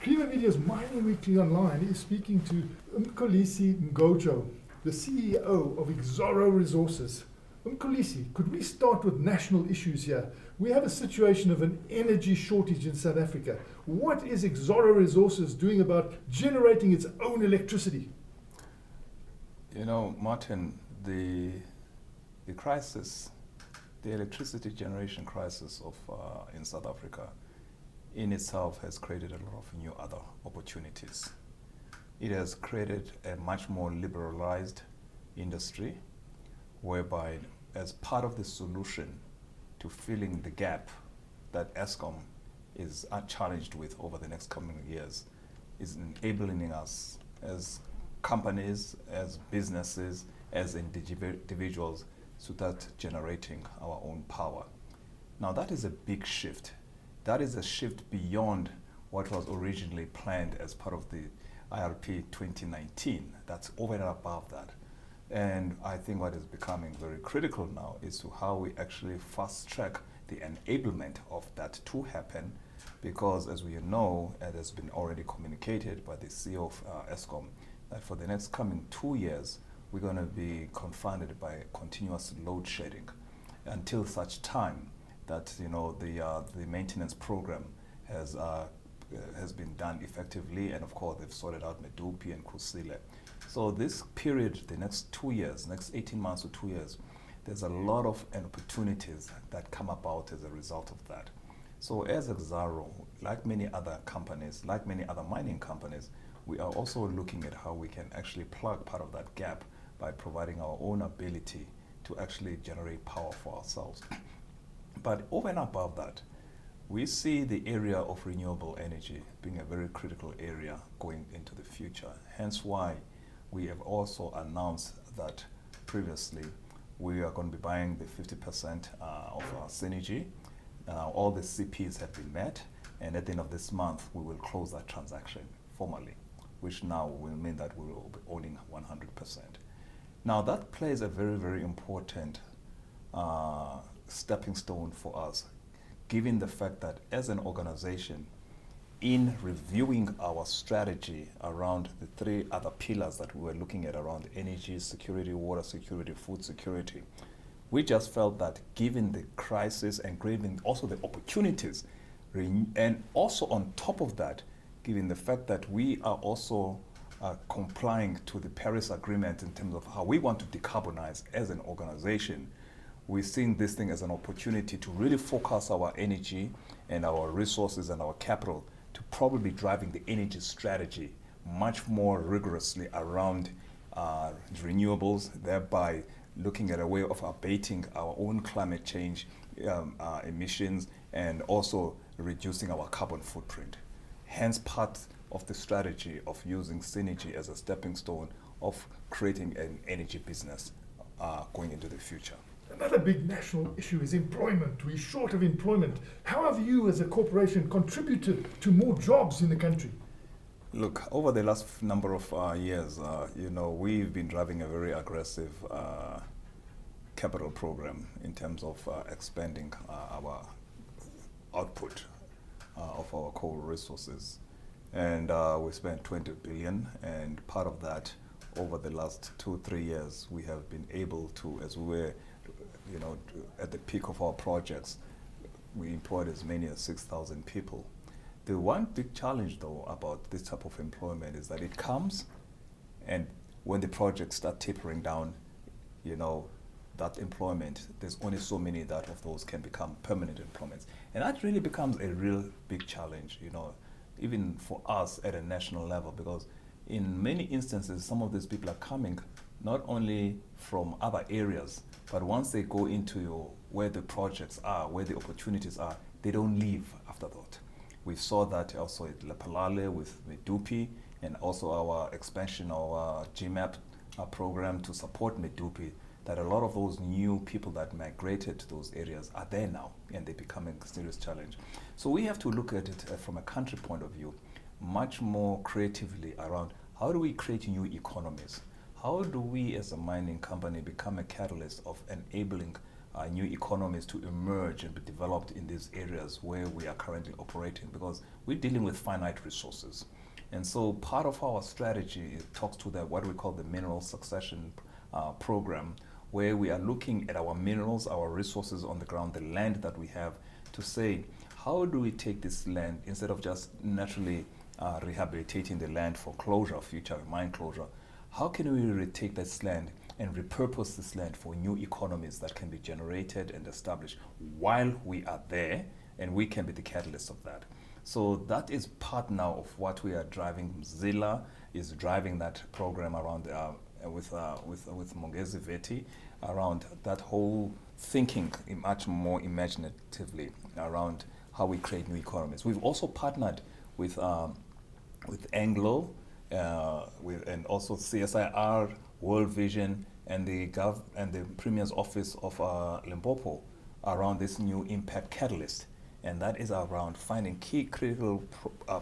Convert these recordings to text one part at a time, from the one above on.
Creamer Media's Mining Weekly Online is speaking to Mxolisi Mgojo, the CEO of Exxaro Resources. Mxolisi, could we start with national issues here? We have a situation of an energy shortage in South Africa. What is Exxaro Resources doing about generating its own electricity? You know, Martin, the crisis, the electricity generation crisis in South Africa in itself has created a lot of new other opportunities. It has created a much more liberalized industry whereby, as part of the solution to filling the gap that Eskom is challenged with over the next coming years, is enabling us as companies, as businesses, as individuals to start generating our own power. Now that is a big shift. That is a shift beyond what was originally planned as part of the IRP 2019. That's over and above that. And I think what is becoming very critical now is to how we actually fast track the enablement of that to happen, because as we know, it has been already communicated by the CEO of Eskom, that for the next coming 2 years, we're going to be confronted by continuous load shedding until such time that the maintenance program has been done effectively, and of course they've sorted out Medupi and Kusile. So this period, the next 2 years, next 18 months to 2 years, there's a lot of opportunities that come about as a result of that. So as Exxaro, like many other companies, like many other mining companies, we are also looking at how we can actually plug part of that gap by providing our own ability to actually generate power for ourselves. But over and above that, we see the area of renewable energy being a very critical area going into the future. Hence why we have also announced that previously we are going to be buying the 50% of our Synergy. All the CPs have been met, and at the end of this month we will close that transaction formally, which now will mean that we will be owning 100%. Now that plays a very, very important stepping stone for us, given the fact that as an organization, in reviewing our strategy around the 3 other pillars that we were looking at around energy security, water security, food security, we just felt that given the crisis and given also the opportunities, and also on top of that, given the fact that we are also complying to the Paris Agreement in terms of how we want to decarbonize as an organization, we're seeing this thing as an opportunity to really focus our energy and our resources and our capital to probably driving the energy strategy much more rigorously around renewables, thereby looking at a way of abating our own climate change emissions and also reducing our carbon footprint. Hence part of the strategy of using Synergy as a stepping stone of creating an energy business going into the future. Another big national issue is employment. We're short of employment. How have you as a corporation contributed to more jobs in the country? Look, over the last number of years, we've been driving a very aggressive capital program in terms of expanding our output of our coal resources. And we spent 20 billion, and part of that, over the last 2-3 years, we have been able to, as we were at the peak of our projects, we employed as many as 6,000 people. The one big challenge, though, about this type of employment is that it comes, and when the projects start tapering down, that employment, there's only so many that of those can become permanent employments. And that really becomes a real big challenge, even for us at a national level, because in many instances, some of these people are coming not only from other areas, but once they go into where the projects are, where the opportunities are, they don't leave after that. We saw that also at Lepalale with Medupi, and also our expansion of our GMAP program to support Medupi, that a lot of those new people that migrated to those areas are there now, and they're becoming a serious challenge. So we have to look at it from a country point of view, much more creatively around how do we create new economies? How do we as a mining company become a catalyst of enabling new economies to emerge and be developed in these areas where we are currently operating, because we're dealing with finite resources. And so part of our strategy talks to what we call the mineral succession program, where we are looking at our minerals, our resources on the ground, the land that we have, to say, how do we take this land, instead of just naturally rehabilitating the land for closure, future mine closure, how can we retake this land and repurpose this land for new economies that can be generated and established while we are there, and we can be the catalyst of that. So that is part now of what we are driving. Zilla is driving that program around with Mongezi Veti, around that whole thinking much more imaginatively around how we create new economies. We've also partnered with Anglo, and also CSIR, World Vision, and the Premier's Office of Limpopo around this new impact catalyst. And that is around finding key critical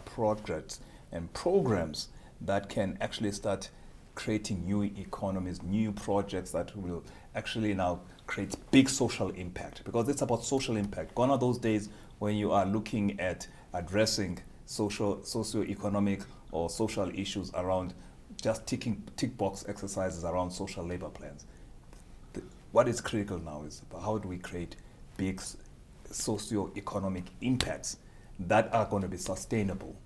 projects and programs that can actually start creating new economies, new projects that will actually now create big social impact, because it's about social impact. Gone are those days when you are looking at addressing socio-economic or social issues around just tick box exercises around social labor plans. What is critical now is how do we create big socio-economic impacts that are going to be sustainable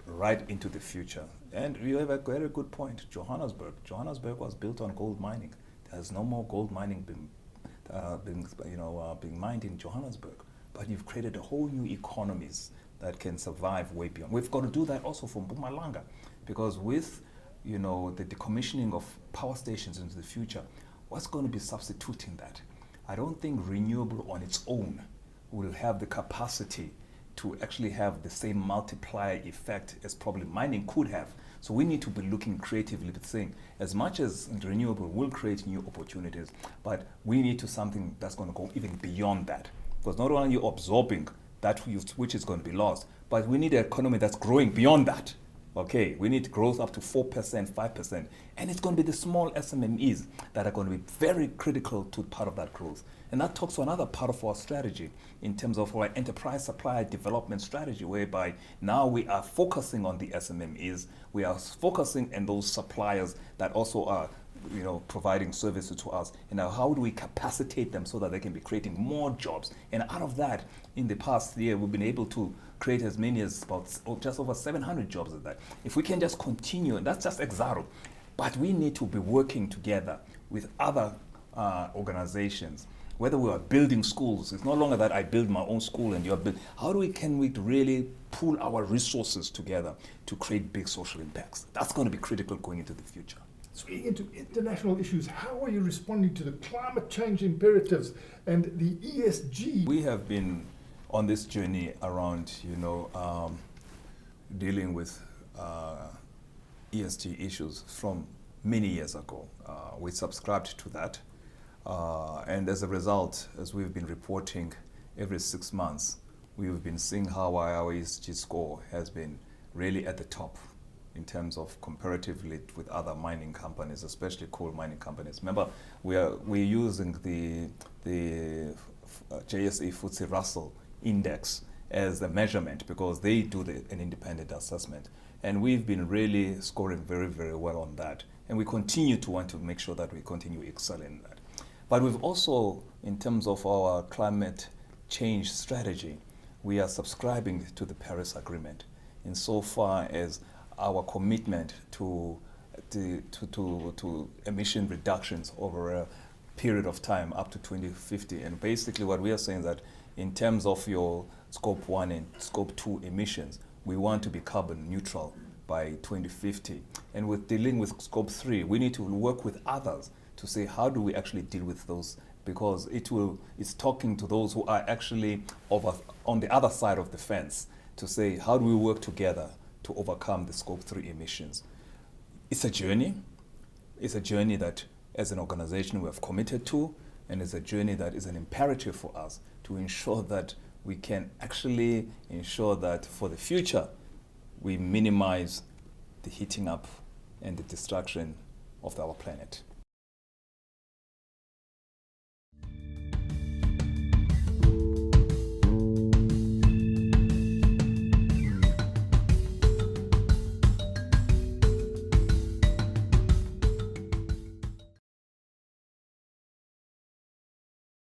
right into the future. And you have a very good point. Johannesburg was built on gold mining. There's no more gold mining being mined in Johannesburg. But you've created a whole new economies that can survive way beyond. We've got to do that also for Mpumalanga, because with the decommissioning of power stations into the future, what's going to be substituting that? I don't think renewable on its own will have the capacity to actually have the same multiplier effect as probably mining could have. So we need to be looking creatively, but saying as much as renewable will create new opportunities, but we need to something that's going to go even beyond that. Because not only are you absorbing that which is going to be lost, but we need an economy that's growing beyond that. Okay, we need growth up to 4%, 5%, and it's going to be the small SMMEs that are going to be very critical to part of that growth. And that talks to another part of our strategy in terms of our enterprise supply development strategy, whereby now we are focusing on the SMMEs, we are focusing on those suppliers that also are providing services to us, and now how do we capacitate them so that they can be creating more jobs? And out of that, in the past year, we've been able to create as many as just over 700 jobs of that. If we can just continue, and that's just Exxaro, but we need to be working together with other organizations. Whether we are building schools, it's no longer that I build my own school and you're building. Can we really pool our resources together to create big social impacts? That's going to be critical going into the future. Swinging into international issues, how are you responding to the climate change imperatives and the ESG? We have been on this journey around, dealing with ESG issues from many years ago. We subscribed to that. And as a result, as we've been reporting every 6 months, we've been seeing how our ESG score has been really at the top in terms of comparatively with other mining companies, especially coal mining companies. Remember, we're using the JSE FTSE Russell index as the measurement, because they do an independent assessment. And we've been really scoring very, very well on that. And we continue to want to make sure that we continue excelling in that. But we've also, in terms of our climate change strategy, we are subscribing to the Paris Agreement insofar as our commitment to emission reductions over a period of time up to 2050. And basically what we are saying is that in terms of your Scope 1 and Scope 2 emissions, we want to be carbon neutral by 2050. And with dealing with Scope 3, we need to work with others to say how do we actually deal with those, because it's talking to those who are actually on the other side of the fence to say how do we work together to overcome the Scope 3 emissions. It's a journey. It's a journey that as an organization we have committed to, and it's a journey that is an imperative for us to ensure that we can actually ensure that for the future we minimize the heating up and the destruction of our planet.